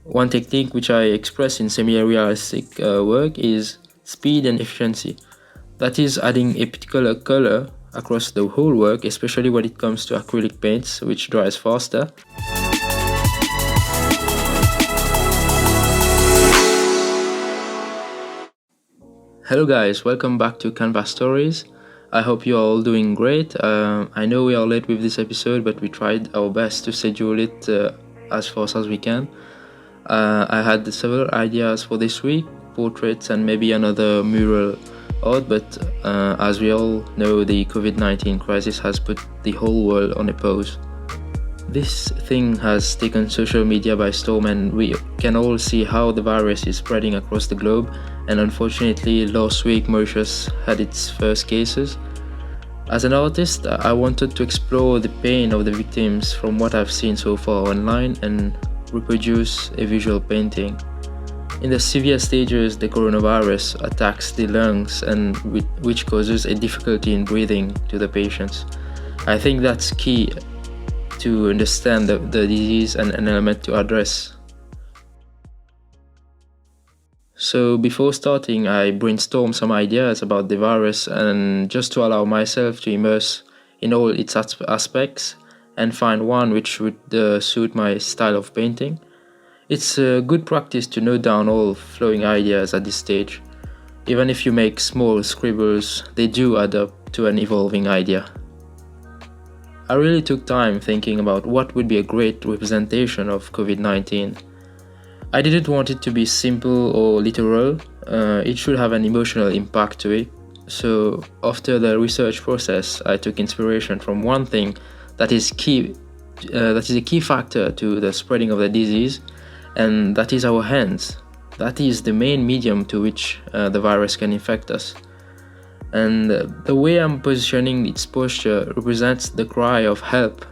One technique which I express in semi-realistic work is speed and efficiency. That is adding a particular color across the whole work, especially when it comes to acrylic paints, which dries faster. Hello guys, welcome back to Canvas Stories. I hope you are all doing great. I know we are late with this episode, but we tried our best to schedule it as fast as we can. I had several ideas for this week, portraits and maybe another mural art, but as we all know, the COVID-19 crisis has put the whole world on a pause. This thing has taken social media by storm, and we can all see how the virus is spreading across the globe, and unfortunately last week Mauritius had its first cases. As an artist, I wanted to explore the pain of the victims from what I've seen so far online and reproduce a visual painting. In the severe stages, the coronavirus attacks the lungs and which causes a difficulty in breathing to the patients. I think that's key to understand the disease and an element to address. So before starting, I brainstormed some ideas about the virus, and just to allow myself to immerse in all its aspects and find one which would suit my style of painting. It's a good practice to note down all flowing ideas at this stage. Even if you make small scribbles, they do add up to an evolving idea. I really took time thinking about what would be a great representation of COVID-19. I didn't want it to be simple or literal, it should have an emotional impact to it. So after the research process, I took inspiration from one thing that is a key factor to the spreading of the disease, and that is our hands. That is the main medium to which the virus can infect us. And the way I'm positioning its posture represents the cry of help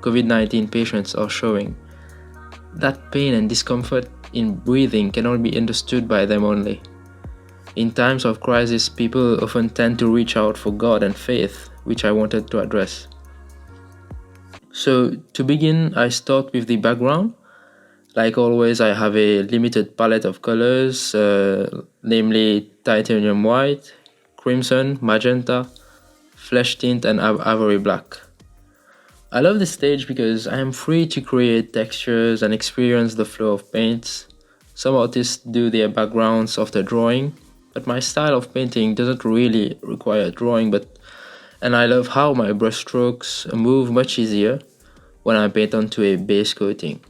COVID-19 patients are showing. That pain and discomfort in breathing cannot be understood by them only. In times of crisis, people often tend to reach out for God and faith, which I wanted to address. So to begin, I start with the background. Like always, I have a limited palette of colors, namely titanium white, crimson, magenta, flesh tint and ivory black. I love this stage because I am free to create textures and experience the flow of paints. Some artists do their backgrounds after drawing, but my style of painting doesn't really require drawing, and I love how my brushstrokes move much easier when I paint onto a base coating.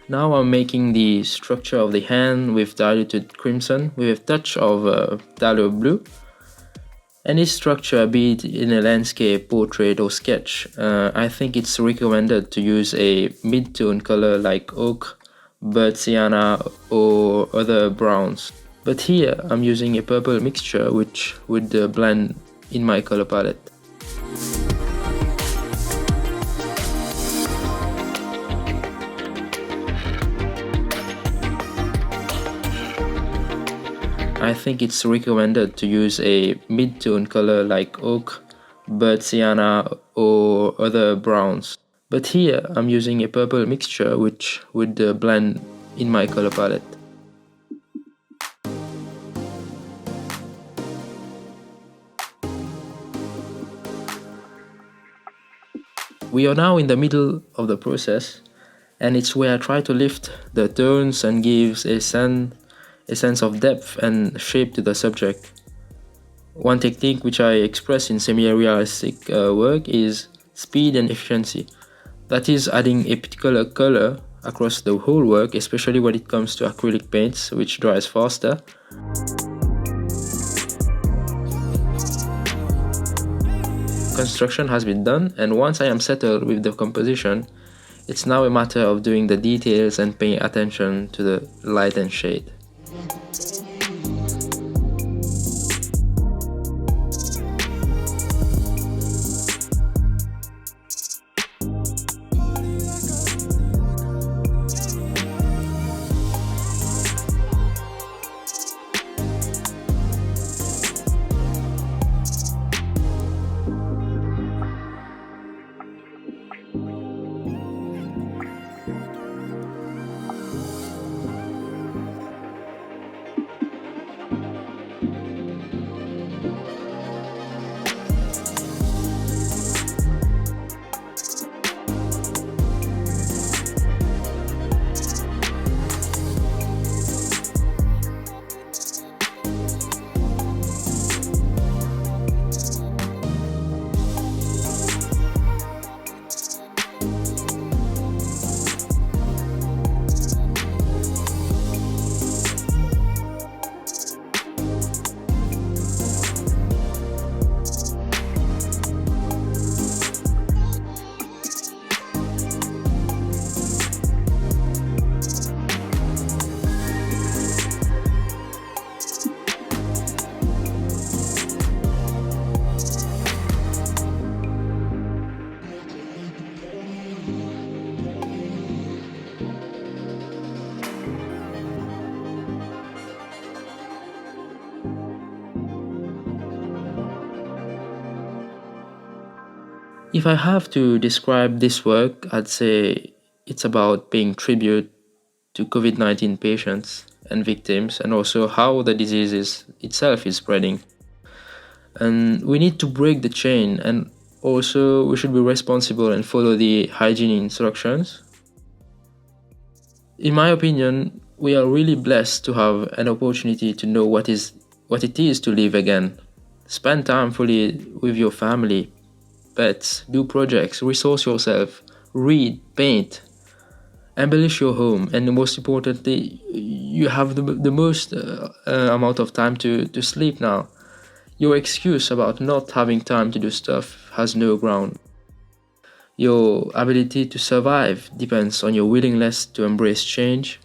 Now I'm making the structure of the hand with diluted crimson with a touch of phthalo blue. Any structure, be it in a landscape, portrait or sketch, I think it's recommended to use a mid-tone color like oak, burnt sienna or other browns. But here I'm using a purple mixture which would blend in my color palette. I think it's recommended to use a mid-tone color like oak, burnt sienna or other browns. But here I'm using a purple mixture which would blend in my color palette. We are now in the middle of the process, and it's where I try to lift the tones and gives a sense of depth and shape to the subject. One technique which I express in semi-realistic work is speed and efficiency. That is adding a particular color across the whole work, especially when it comes to acrylic paints, which dries faster. construction has been done, and once I am settled with the composition, it's now a matter of doing the details and paying attention to the light and shade. If I have to describe this work, I'd say it's about paying tribute to COVID-19 patients and victims, and also how the itself is spreading. And we need to break the chain, and also we should be responsible and follow the hygiene instructions. In my opinion, we are really blessed to have an opportunity to know what it is to live again. Spend time fully with your family, pets, do projects, resource yourself, read, paint, embellish your home, and most importantly, you have the most amount of time to sleep now. Your excuse about not having time to do stuff has no ground. Your ability to survive depends on your willingness to embrace change.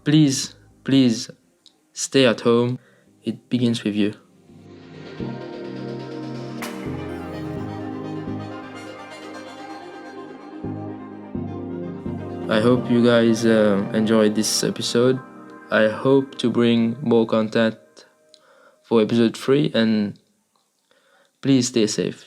Please, please stay at home. It begins with you. I hope you guys enjoyed this episode. I hope to bring more content for episode 3, and please stay safe.